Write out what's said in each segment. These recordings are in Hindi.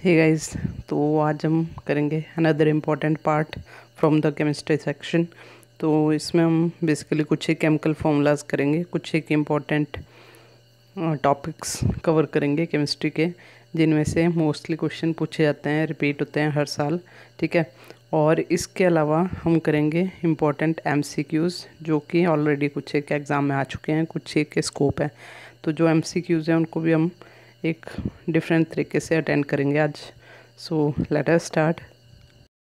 हे गाइस, तो आज हम करेंगे another important part from the chemistry section. तो इसमें हम बेसिकली कुछ एक केमिकल फार्मूलाज करेंगे, कुछ एक इम्पॉर्टेंट टॉपिक्स कवर करेंगे केमिस्ट्री के, जिनमें से मोस्टली क्वेश्चन पूछे जाते हैं, रिपीट होते हैं हर साल। ठीक है। और इसके अलावा हम करेंगे इम्पॉर्टेंट एमसीक्यूज़, जो कि ऑलरेडी कुछ एक एग्ज़ाम में आ चुके हैं, कुछ एक के स्कोप है। तो जो एमसीक्यूज़ हैं उनको भी हम एक डिफरेंट तरीके से अटेंड करेंगे आज। So let us start.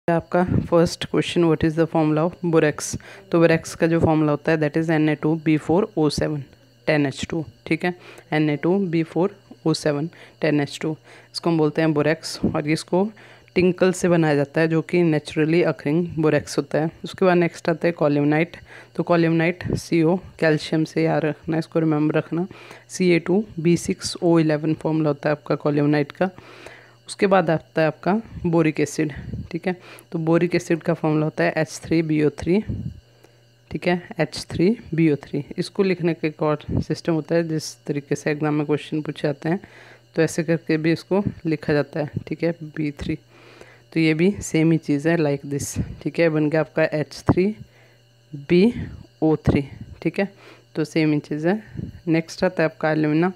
आपका first question, what is the formula of borax. तो बोरेक्स का जो फॉर्मूला होता है दैट इज़ Na2B4O7 10H2। ठीक है, Na2B4O7 10H2, इसको हम बोलते हैं बोरेक्स। और इसको टिंकल से बनाया जाता है, जो कि नेचुरली अकरिंग बोरेक्स होता है। उसके बाद नेक्स्ट आता है कॉल्यूमनाइट। तो कॉल्यूमनाइट CO, कैल्शियम से याद रखना, इसको रिमेंबर रखना, Ca2B6O11 फॉर्मूला होता है आपका कॉल्यूमनाइट का। उसके बाद आता है आपका बोरिक एसिड। ठीक है, तो बोरिक एसिड का फॉर्मूला होता है H3BO3। ठीक है, H3BO3। इसको लिखने का एक और सिस्टम होता है, जिस तरीके से एग्जाम में क्वेश्चन पूछे जाते हैं, तो ऐसे करके भी इसको लिखा जाता है। ठीक है, B3। तो ये भी सेम ही चीज़ है, लाइक दिस। ठीक है, बन गया आपका H3BO3। ठीक है, तो सेम ही चीज़ है। नेक्स्ट आता है आपका एल्यूमिना।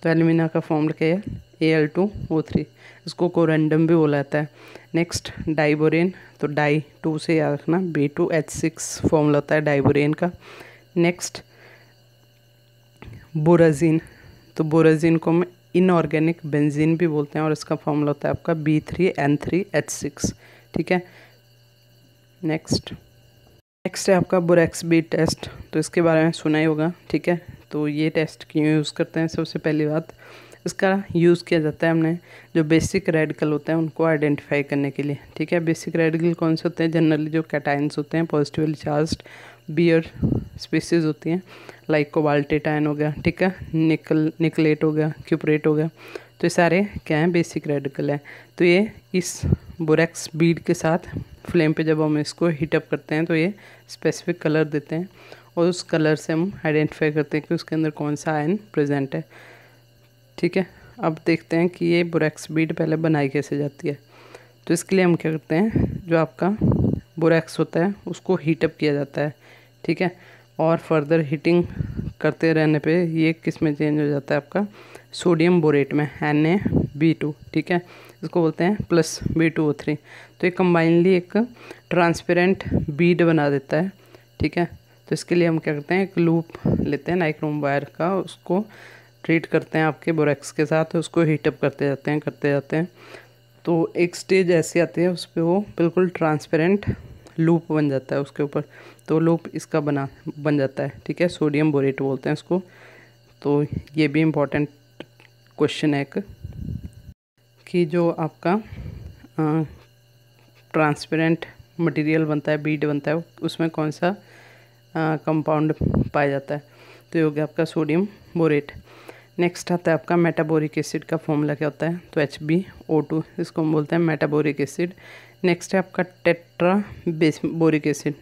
तो एल्यूमिना का फॉर्मूला क्या है, Al2O3। इसको कोरेंडम भी बोला जाता है। Next diborane. तो डाई 2 से याद रखना, B2H6 फॉर्मूला होता है डाइबोरेन का। नेक्स्ट बोराजीन। तो बोराजीन को हम इनऑर्गेनिक बेंजीन भी बोलते हैं, और इसका फॉर्मूला होता है आपका B3N3H6। ठीक है। नेक्स्ट है आपका बोरेक्स बीट टेस्ट। तो इसके बारे में सुना ही होगा। ठीक है, तो ये टेस्ट क्यों यूज़ करते हैं, सबसे पहली बात इसका यूज़ किया जाता है हमने जो बेसिक रेडिकल होते हैं उनको आइडेंटिफाई करने के लिए। ठीक है, बेसिक रेडिकल कौन से होते हैं, जनरली जो कैटाइंस होते हैं, पॉजिटिवली चार्ज्ड बियर स्पीसीज होती हैं, लाइक कोबाल्टेट आयन हो गया। ठीक है, निकलेट हो गया, क्यूपरेट हो गया। तो ये सारे क्या हैं, बेसिक रेडिकल हैं। तो ये इस बोरेक्स बीड के साथ फ्लेम पे जब हम इसको हीटअप करते हैं तो ये स्पेसिफिक कलर देते हैं, और उस कलर से हम आइडेंटिफाई करते हैं कि उसके अंदर कौन सा आयन प्रेजेंट है। ठीक है, अब देखते हैं कि ये बोरेक्स बीड पहले बनाई कैसे जाती है। तो इसके लिए हम क्या करते हैं, जो आपका बोरेक्स होता है उसको हीटअप किया जाता है। ठीक है, और फर्दर हीटिंग करते रहने पे ये किस में चेंज हो जाता है, आपका सोडियम बोरेट में, Na2B। ठीक है, इसको बोलते हैं प्लस B2O3। तो ये कंबाइनली एक ट्रांसपेरेंट बीड बना देता है। ठीक है, तो इसके लिए हम क्या करते हैं, एक लूप लेते हैं नाइक्रोम वायर का, उसको ट्रीट करते हैं आपके बोरेक्स के साथ, उसको हीटअप करते जाते हैं। तो एक स्टेज ऐसी आती है उस पर वो बिल्कुल ट्रांसपेरेंट लूप बन जाता है उसके ऊपर। तो लूप इसका बन जाता है। ठीक है, सोडियम बोरेट बोलते हैं इसको। तो ये भी इम्पोर्टेंट क्वेश्चन है एक, कि जो आपका ट्रांसपेरेंट मटेरियल बनता है, बीड बनता है, उसमें कौन सा कंपाउंड पाया जाता है। तो ये हो गया आपका सोडियम बोरेट। नेक्स्ट आता है आपका मेटाबोरिक एसिड का फॉर्मूला क्या होता है, तो HbO2, इसको हम बोलते हैं मेटाबोरिक एसिड। नेक्स्ट है आपका टेट्रा बोरिक एसिड।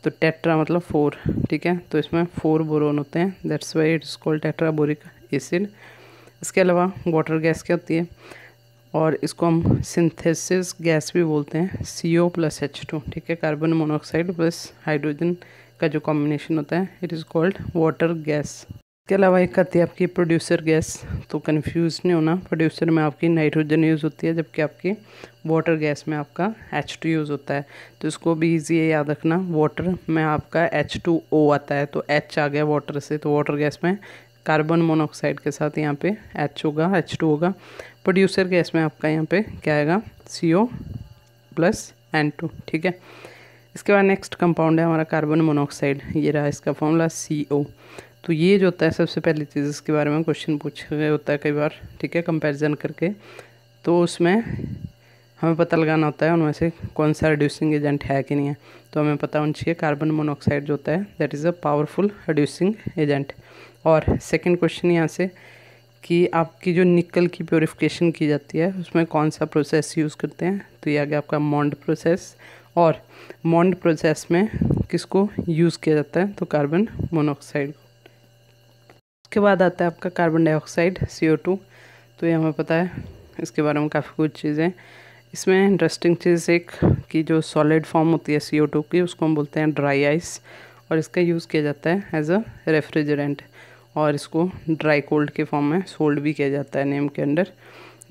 तो टेट्रा मतलब 4। ठीक है, तो इसमें 4 बोरोन होते हैं, that's why it's called tetra boric acid. इसके अलावा वाटर गैस क्या होती है, और इसको हम सिंथेसिस गैस भी बोलते हैं, CO+H2। ठीक है, कार्बन मोनोऑक्साइड प्लस हाइड्रोजन का जो कॉम्बिनेशन होता है, it is called water gas. इसके अलावा एक आती है आपकी प्रोड्यूसर गैस। तो कंफ्यूज नहीं होना, प्रोड्यूसर में आपकी नाइट्रोजन यूज़ होती है, जबकि आपकी वाटर गैस में आपका H2 यूज़ होता है। तो इसको भी ईजी है याद रखना, वाटर में आपका H2O आता है, तो H आ गया वाटर से, तो वाटर गैस में कार्बन मोनोऑक्साइड के साथ यहाँ पे H होगा, H2 होगा। प्रोड्यूसर गैस में आपका यहाँ पे क्या आएगा, CO+N2। ठीक है, इसके बाद नेक्स्ट कंपाउंड है हमारा कार्बन मोनोऑक्साइड। ये रहा इसका फॉर्मूला CO। तो ये जो होता है, सबसे पहली चीज़ इसके बारे में क्वेश्चन पूछ रहे होता है कई बार। ठीक है, कंपैरिजन करके, तो उसमें हमें पता लगाना होता है उनमें से कौन सा रिड्यूसिंग एजेंट है कि नहीं है। तो हमें पता होना चाहिए कार्बन मोनोऑक्साइड जो होता है that is a powerful reducing agent. और सेकंड क्वेश्चन यहाँ से, कि आपकी जो निकल की प्योरीफिकेशन की जाती है उसमें कौन सा प्रोसेस यूज़ करते हैं। तो ये आ गया आपका मॉन्ड प्रोसेस। और मॉन्ड प्रोसेस में किसको यूज़ किया जाता है, तो कार्बन मोनोऑक्साइड। उसके बाद आता है आपका कार्बन डाइऑक्साइड CO2। तो ये हमें पता है इसके बारे में काफ़ी कुछ चीज़ें। इसमें इंटरेस्टिंग चीज़ एक कि जो सॉलिड फॉर्म होती है CO2 की, उसको हम बोलते हैं ड्राई आइस, और इसका यूज़ किया जाता है एज अ रेफ्रिजरेंट, और इसको ड्राई कोल्ड के फॉर्म में सोल्ड भी किया जाता है नेम के अंडर।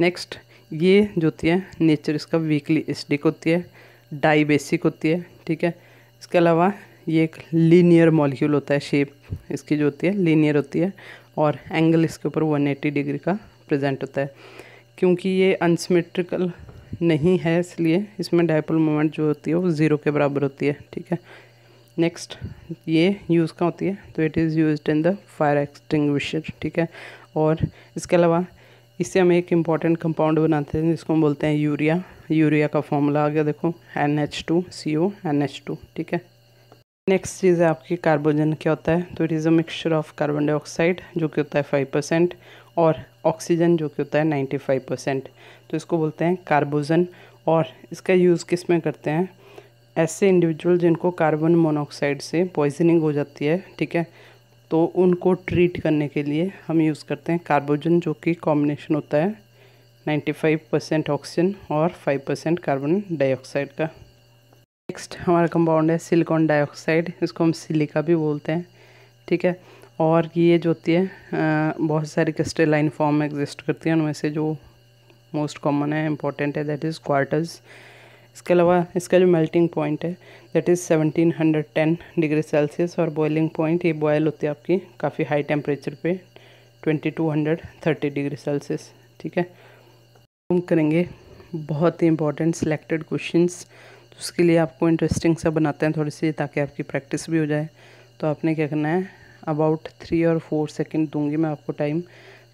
नेक्स्ट, ये जो होती है नेचर इसका वीकली एसिडिक होती है, डाई बेसिक होती है, ठीक है। इसके अलावा ये एक लीनियर मॉलिक्यूल होता है, शेप इसकी जो होती है लीनियर होती है, और एंगल इसके ऊपर 180 डिग्री का प्रेजेंट होता है। क्योंकि ये अनसिमेट्रिकल नहीं है इसलिए इसमें डायपोल मोमेंट जो होती है वो 0 के बराबर होती है, ठीक है। नेक्स्ट, ये यूज़ कहाँ होती है, तो it is used in the fire extinguisher, ठीक है। और इसके अलावा इससे हम एक इम्पॉर्टेंट कंपाउंड बनाते हैं जिसको हम बोलते हैं यूरिया। यूरिया का फॉर्मूला आ गया देखो, NH2CO NH2, ठीक है। नेक्स्ट चीज़ है आपकी कार्बोजन क्या होता है, तो it is a mixture of carbon dioxide जो कि होता है 5% और ऑक्सीजन जो कि होता है 95%, तो इसको बोलते हैं कार्बोजन। और इसका यूज़ किस में करते हैं, ऐसे इंडिविजुअल जिनको कार्बन मोनोऑक्साइड से पॉइजनिंग हो जाती है, ठीक है, तो उनको ट्रीट करने के लिए हम यूज़ करते हैं कार्बोजन, जो कि कॉम्बिनेशन होता है 95% ऑक्सीजन और 5% कार्बन डाइऑक्साइड का। नेक्स्ट हमारा कंपाउंड है सिलिकॉन डाइऑक्साइड, इसको हम सिलिका भी बोलते हैं, ठीक है। और ये जो होती है बहुत सारी क्रिस्टलाइन फॉर्म में एग्जिस्ट करती है, उनमें से जो मोस्ट कॉमन है, इंपॉर्टेंट है, दैट इज़ क्वार्टर्स। इसके अलावा इसका जो मेल्टिंग पॉइंट है दैट इज़ 1710 डिग्री सेल्सियस, और बॉइलिंग पॉइंट ये बॉयल होती है आपकी काफ़ी हाई टेम्परेचर पे 2230 डिग्री सेल्सियस, ठीक है। हम करेंगे बहुत ही इंपॉर्टेंट सिलेक्टेड क्वेश्चंस, तो उसके लिए आपको इंटरेस्टिंग सा बनाते हैं थोड़ी सी, ताकि आपकी प्रैक्टिस भी हो जाए। तो आपने क्या करना है, अबाउट 3 और 4 सेकंड दूंगी मैं आपको टाइम,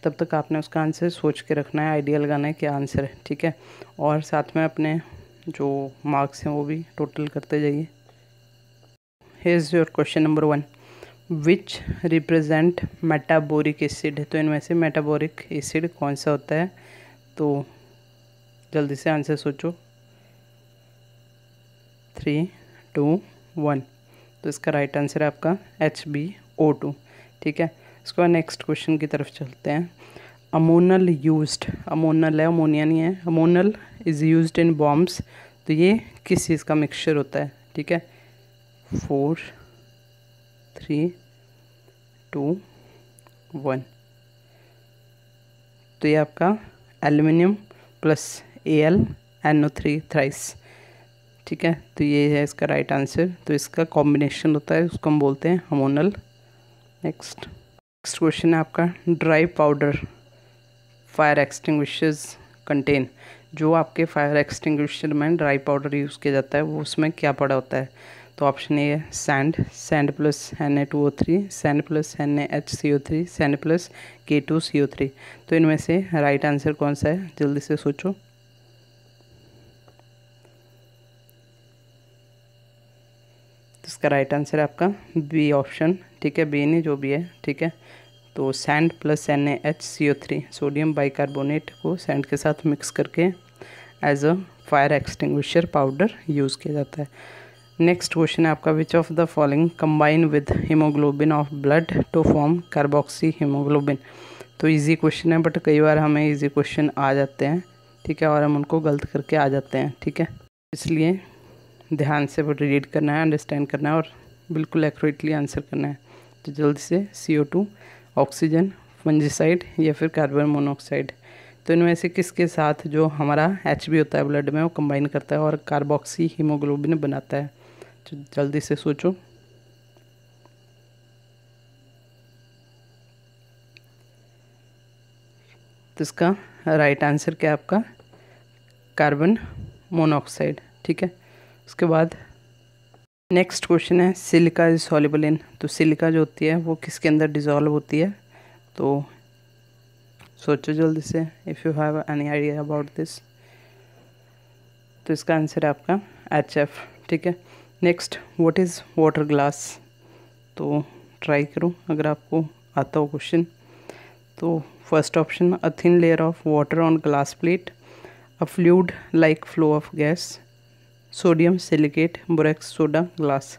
तब तक आपने उसका आंसर सोच के रखना है, आइडिया लगाना है क्या आंसर है, ठीक है। और साथ में अपने जो मार्क्स हैं वो भी टोटल करते जाइए। Here is your question number 1, which represent metaboric acid, तो इनमें से मेटाबोरिक एसिड कौन सा होता है, तो जल्दी से आंसर सोचो। 3, 2, 1, तो इसका राइट आंसर है आपका HbO2, ठीक है। इसके बाद नेक्स्ट क्वेश्चन की तरफ चलते हैं। अमोनल यूज्ड, अमोनल है, अमोनिया नहीं है, अमोनल इज़ यूज्ड इन बॉम्ब्स, तो ये किस चीज़ का मिक्सचर होता है, ठीक है। 4, 3, 2, 1, तो ये आपका एल्युमिनियम प्लस AlNO3 थ्राइस, ठीक है, तो ये है इसका राइट आंसर। तो इसका कॉम्बिनेशन होता है, उसको हम बोलते हैं अमोनल। नेक्स्ट क्वेश्चन है आपका, dry powder fire extinguishers contain, जो आपके फायर एक्सटिंग्विशर में ड्राई पाउडर यूज़ किया जाता है वो उसमें क्या पड़ा होता है, तो ऑप्शन ए है sand plus Na2O3, sand plus NaHCO3, sand plus K2CO3, तो इनमें से राइट आंसर कौन सा है, जल्दी से सोचो। इसका राइट आंसर है आपका बी ऑप्शन, ठीक है, बी नहीं जो भी है, ठीक है। तो sand plus NaHCO3, sodium bicarbonate को सैंड के साथ मिक्स करके as a fire extinguisher powder use किया जाता है। नेक्स्ट क्वेश्चन है आपका, which of the following combine with haemoglobin of blood to form carboxy haemoglobin, तो इजी क्वेश्चन है, बट कई बार हमें इजी क्वेश्चन आ जाते हैं, ठीक है, और हम उनको गलत करके आ जाते हैं, ठीक है, इसलिए ध्यान से रीड करना है, अंडरस्टैंड करना है और बिल्कुल एक्यूरेटली आंसर करना है। तो जल्दी से CO2, ऑक्सीजन, फंजीसाइड या फिर कार्बन मोनोऑक्साइड, तो इनमें से किसके साथ जो हमारा Hb होता है ब्लड में वो कंबाइन करता है और कार्बोक्सी हीमोग्लोबिन बनाता है, तो जल्दी से सोचो। तो इसका राइट आंसर क्या है आपका, कार्बन मोनोऑक्साइड, ठीक है। उसके बाद नेक्स्ट क्वेश्चन है, सिलिका इज सॉल्युबल इन, तो सिलिका जो होती है वो किसके अंदर डिजॉल्व होती है, तो सोचो जल्दी से, if you have any idea about this, तो इसका आंसर है आपका HF, ठीक है। Next, what is water glass, तो ट्राई करो अगर आपको आता हो क्वेश्चन। तो first option, a thin layer of water on glass plate, a fluid like flow of gas, sodium silicate, borax soda, glass,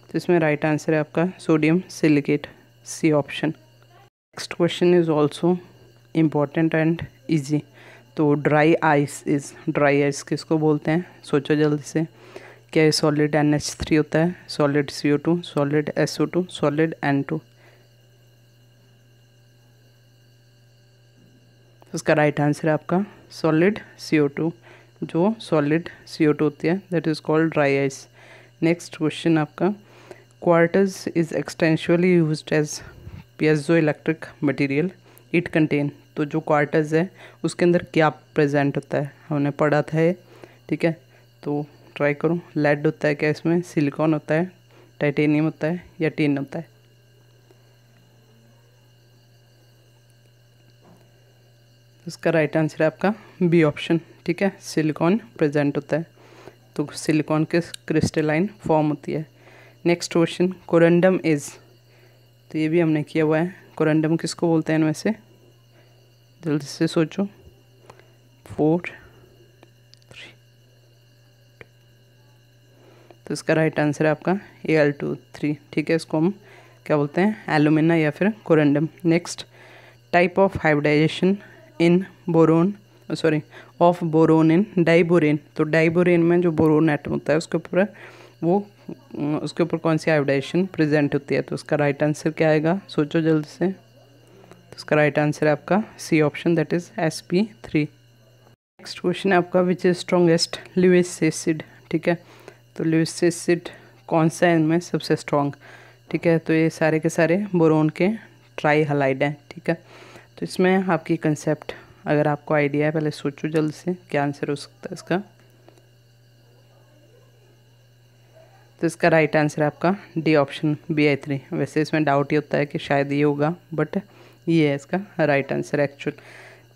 तो इसमें राइट आंसर है आपका sodium silicate, C option. Next question is also important and easy, तो dry ice is, dry ice किसको बोलते हैं, सोचो जल्दी से। क्या ये सॉलिड NH3 होता है, solid CO2, solid SO2, solid N2? उसका राइट आंसर है आपका सॉलिड CO2। जो सॉलिड CO2 होती है that is called dry ice. Next question आपका, quartz is extensively used as piezo electric material, it contain. तो जो क्वार्टज है उसके अंदर क्या प्रेजेंट होता है, हमने पढ़ा था ये, ठीक है। तो ट्राई करो, लेड होता है क्या इसमें, सिलिकॉन होता है, टाइटेनियम होता है या टिन होता है? इसका राइट आंसर है आपका बी ऑप्शन, ठीक है, सिलिकॉन प्रेजेंट होता है। तो सिलिकॉन के क्रिस्टलाइन फॉर्म होती है। नेक्स्ट क्वेश्चन, कोरंडम इज़, तो ये भी हमने किया हुआ है। कोरंडम किसको बोलते हैं इनमें से, जल्दी से सोचो। 4 3, तो इसका राइट आंसर है आपका Al2O3, ठीक है। इसको हम क्या बोलते हैं, एलुमिना या फिर corundum. Next, type of hybridisation in boron, sorry of boron in diborane. तो डाइबोरेन में जो बोरोन एटम होता है उसके ऊपर उसके ऊपर कौन सी हाइब्रिडाइजेशन प्रेजेंट होती है? तो उसका राइट आंसर क्या आएगा, सोचो जल्दी से। तो उसका राइट आंसर है आपका C option, that is sp3। Next question है आपका, which is strongest Lewis acid, ठीक है। तो लुईस एसिड कौन सा है इनमें सबसे स्ट्रॉन्ग, ठीक है। तो ये सारे के सारे बोरोन के ट्राई हैलाइड हैं, ठीक है। तो इसमें आपकी कंसेप्ट अगर आपको आइडिया है, पहले सोचो जल्दी से क्या आंसर हो सकता है इसका। तो इसका राइट आंसर है आपका डी ऑप्शन Bi3। वैसे इसमें डाउट ही होता है कि शायद ये होगा, बट ये है इसका राइट आंसर एक्चुअल।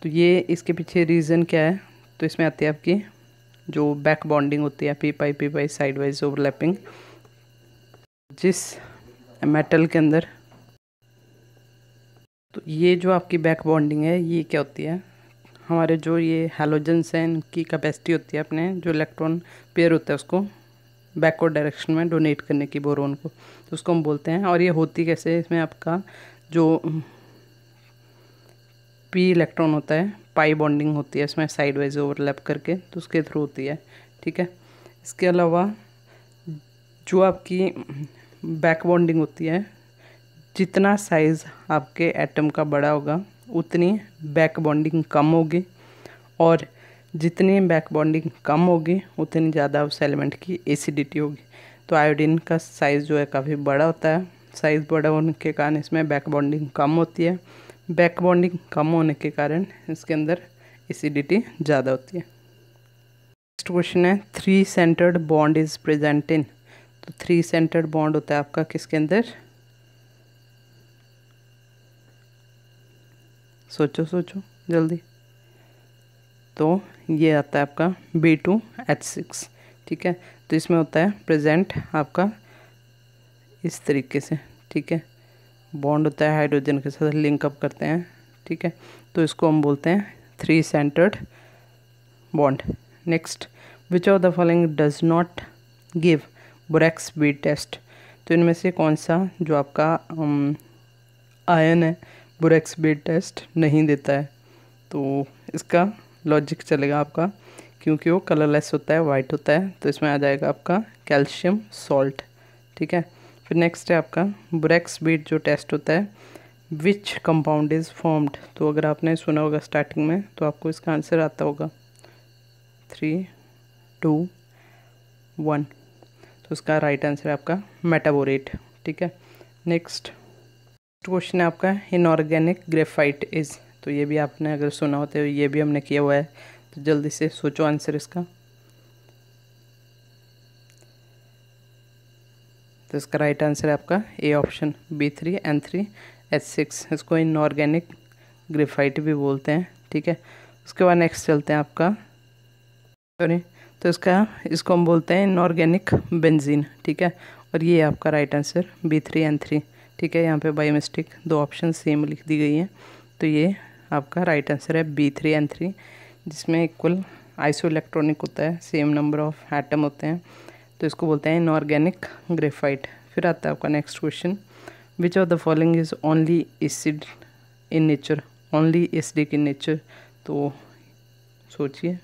तो ये इसके पीछे रीज़न क्या है, तो इसमें आती है आपकी जो बैक बॉन्डिंग होती है, पी पाई साइड वाइज ओवरलैपिंग, जिस मेटल के अंदर। तो ये जो आपकी बैक बॉन्डिंग है ये क्या होती है, हमारे जो ये हैलोजेंस हैं इनकी कैपेसिटी होती है अपने जो इलेक्ट्रॉन पेयर होता है उसको बैकवर्ड डायरेक्शन में डोनेट करने की बोरोन को, तो उसको हम बोलते हैं। और ये होती कैसे, इसमें आपका जो पी इलेक्ट्रॉन होता है पाई बॉन्डिंग होती है इसमें साइड वाइज ओवरलैप करके, तो उसके थ्रू होती है, ठीक है। इसके अलावा जो आपकी बैक बॉन्डिंग होती है, जितना साइज़ आपके एटम का बड़ा होगा उतनी बैक बॉन्डिंग कम होगी, और जितनी बैक बॉन्डिंग कम होगी उतनी ज़्यादा उस एलिमेंट की एसिडिटी होगी। तो आयोडीन का साइज़ जो है काफ़ी बड़ा होता है, साइज़ बड़ा होने के कारण इसमें बैक बॉन्डिंग कम होती है, बैक बॉन्डिंग कम होने के कारण इसके अंदर एसिडिटी ज़्यादा होती है। नेक्स्ट क्वेश्चन है, 3 centred bond is present in. तो 3 सेंटर्ड बॉन्ड होता है आपका किसके अंदर, सोचो सोचो जल्दी। तो ये आता है आपका B2H6, ठीक है। तो इसमें होता है प्रेजेंट आपका इस तरीके से, ठीक है, बॉन्ड होता है हाइड्रोजन के साथ लिंक अप करते हैं, ठीक है। तो इसको हम बोलते हैं 3 centred bond. Next, which of the following does not give borax bead test. तो इनमें से कौन सा जो आपका आयन है बोरेक्स बीट टेस्ट नहीं देता है? तो इसका लॉजिक चलेगा आपका, क्योंकि वो कलरलेस होता है, वाइट होता है, तो इसमें आ जाएगा आपका कैल्शियम सॉल्ट, ठीक है। फिर नेक्स्ट है आपका बोरेक्स बीट जो टेस्ट होता है, विच कंपाउंड इज़ फॉर्म्ड। तो अगर आपने सुना होगा स्टार्टिंग में तो आपको इसका आंसर आता होगा 3 2 1। तो इसका राइट आंसर है आपका मेटाबोरेट, ठीक है। नेक्स्ट क्वेश्चन है आपका, इनऑर्गेनिक ग्रेफाइट इज़। तो ये भी आपने अगर सुना होता है, ये भी हमने किया हुआ है, तो जल्दी से सोचो आंसर इसका। तो इसका राइट आंसर है आपका ए ऑप्शन B3N3H6। इसको इनऑर्गेनिक ग्रेफाइट भी बोलते हैं, ठीक है। उसके बाद नेक्स्ट चलते हैं आपका, सॉरी, तो इसको हम बोलते हैं इनऑर्गेनिक बेंजीन, ठीक है। और ये आपका राइट आंसर B3N3, ठीक है। यहाँ पे बाय मिस्टेक 2 ऑप्शन सेम लिख दी गई हैं, तो ये आपका राइट आंसर है B3N3, जिसमें इक्वल आइसो इलेक्ट्रॉनिक होता है, सेम नंबर ऑफ एटम होते हैं, तो इसको बोलते हैं इनऑर्गेनिक ग्रेफाइट। फिर आता है आपका next question, which of the following is only acid in nature, only acidic in nature. तो सोचिए।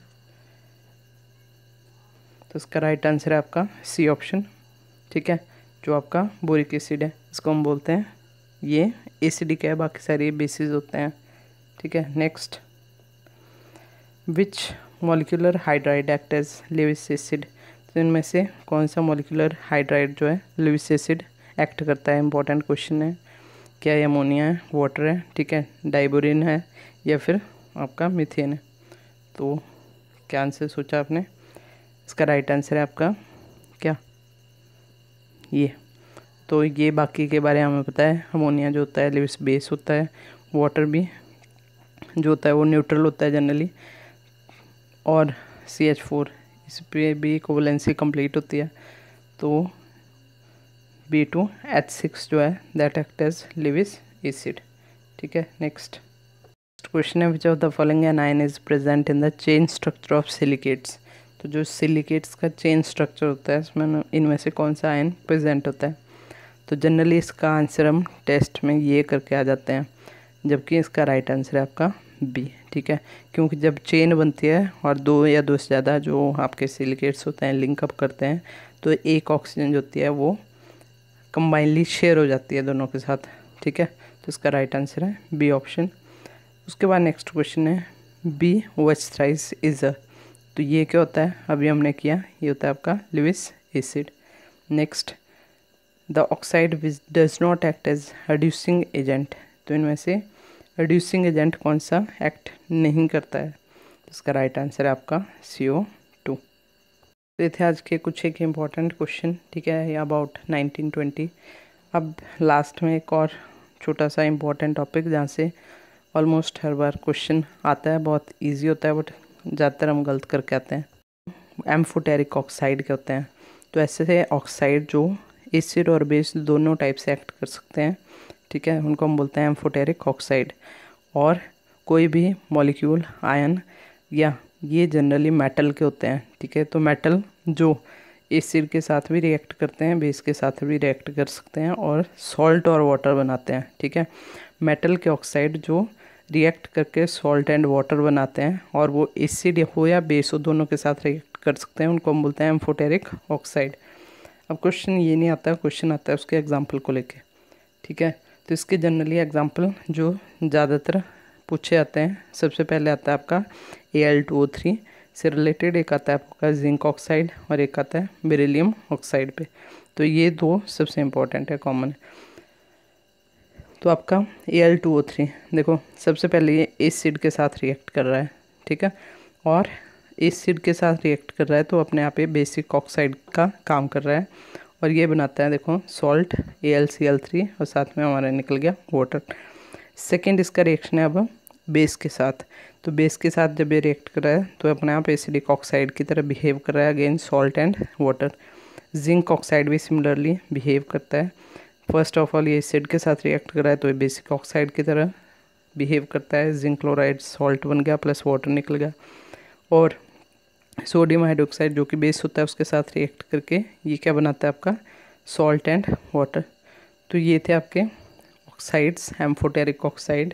तो इसका राइट आंसर है आपका सी ऑप्शन, ठीक है। जो आपका बोरिक एसिड है इसको हम बोलते हैं, ये एसिडिक है, बाकी सारे बेसिस होते हैं, ठीक है। Next, which molecular hydride act as Lewis acid. तो इनमें से कौन सा मॉलिक्यूलर हाइड्राइड जो है लेविस एसिड एक्ट करता है, इंपॉर्टेंट क्वेश्चन है। क्या ये अमोनिया है, वाटर है, ठीक है, डाइबोरिन है, या फिर आपका मीथेन है। तो क्या आंसर सोचा आपने? इसका राइट आंसर है आपका क्या, ये। तो ये बाकी के बारे में हमें पता है, अमोनिया जो होता है लेविस बेस होता है, वाटर भी जो होता है वो न्यूट्रल होता है जनरली, और CH4 इस पर भी कोवलेंसी कंप्लीट होती है। तो B2H6 जो है that act as Lewis acid, ठीक है। नेक्स्ट क्वेश्चन है, which of the following anion is present in the chain structure of silicates. तो जो सिलिकेट्स का चेन स्ट्रक्चर होता है इसमें इनमें से कौन सा आयन प्रेजेंट होता है। तो जनरली इसका आंसर हम टेस्ट में ये करके आ जाते हैं, जबकि इसका राइट आंसर है आपका बी, ठीक है। क्योंकि जब चेन बनती है और दो या दो से ज़्यादा जो आपके सिलिकेट्स होते हैं लिंकअप करते हैं, तो एक ऑक्सीजन जो होती है वो कंबाइनली शेयर हो जाती है दोनों के साथ, ठीक है। तो इसका राइट आंसर है बी ऑप्शन। उसके बाद नेक्स्ट क्वेश्चन है, B OH thrice is a. तो ये क्या होता है, अभी हमने किया, ये होता है आपका Lewis acid. Next, the oxide which does not act as reducing agent. तो इनमें से रिड्यूसिंग एजेंट कौन सा एक्ट नहीं करता है। तो इसका राइट आंसर है आपका CO2। तो ये थे आज के कुछ एक इम्पॉर्टेंट क्वेश्चन, ठीक है, अबाउट 1920। अब लास्ट में एक और छोटा सा इम्पॉर्टेंट टॉपिक जहाँ से ऑलमोस्ट हर बार क्वेश्चन आता है, बहुत इजी होता है बट ज़्यादातर हम गलत करके आते हैं। एम्फोटेरिक ऑक्साइड के होते हैं। तो ऐसे से ऑक्साइड जो एसिड और बेस दोनों टाइप से एक्ट कर सकते हैं, ठीक है, उनको हम बोलते हैं एम्फोटेरिक ऑक्साइड। और कोई भी मॉलिक्यूल आयन या ये जनरली मेटल के होते हैं, ठीक है। तो मेटल जो एसिड के साथ भी रिएक्ट करते हैं, बेस के साथ भी रिएक्ट कर सकते हैं और सॉल्ट और वाटर बनाते हैं, ठीक है। मेटल के ऑक्साइड जो रिएक्ट करके सॉल्ट एंड वाटर बनाते हैं और वो एसिड हो या बेस हो दोनों के साथ रिएक्ट कर सकते हैं, उनको हम बोलते हैं एम्फोटेरिक ऑक्साइड। अब क्वेश्चन ये नहीं आता, क्वेश्चन आता है उसके एग्जाम्पल को लेके, ठीक है। तो इसके जनरली एग्जाम्पल जो ज़्यादातर पूछे जाते हैं, सबसे पहले आता है आपका Al2O3 से रिलेटेड, एक आता है आपका जिंक ऑक्साइड और एक आता है बेरिलियम ऑक्साइड पे। तो ये दो सबसे इम्पोर्टेंट है, कॉमन है। तो आपका Al2O3 देखो, सबसे पहले ये एसिड के साथ रिएक्ट कर रहा है, ठीक है, और एसिड के साथ रिएक्ट कर रहा है तो अपने आप ये बेसिक ऑक्साइड का काम कर रहा है और ये बनाता है देखो सॉल्ट AlCl3 और साथ में हमारा निकल गया वाटर। सेकेंड इसका रिएक्शन है अब बेस के साथ। तो बेस के साथ जब ये रिएक्ट कर रहा है तो अपने आप एसिडिक ऑक्साइड की तरह बिहेव कर रहा है again salt and water. Zinc oxide भी सिमिलरली बिहेव करता है। फर्स्ट ऑफ ऑल ये एसिड के साथ रिएक्ट कर रहा है तो ये बेसिक ऑक्साइड की तरह बिहेव करता है, जिंक क्लोराइड सॉल्ट बन गया प्लस वाटर निकल गया। और सोडियम हाइड्रोक्साइड जो कि बेस होता है उसके साथ रिएक्ट करके ये क्या बनाता है आपका सॉल्ट एंड वाटर। तो ये थे आपके ऑक्साइड्स, एम्फोटेरिक ऑक्साइड।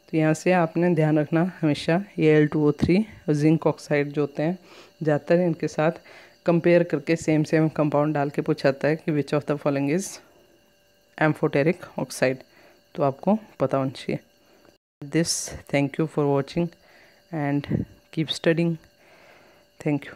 तो यहाँ से आपने ध्यान रखना हमेशा Al2O3 और जिंक ऑक्साइड जो होते हैं ज़्यादातर इनके साथ कंपेयर करके सेम कंपाउंड डाल के पूछाता है कि विच of the following is amphoteric oxide. तो आपको पता होना चाहिए। This thank you for watching and keep studying. Thank you.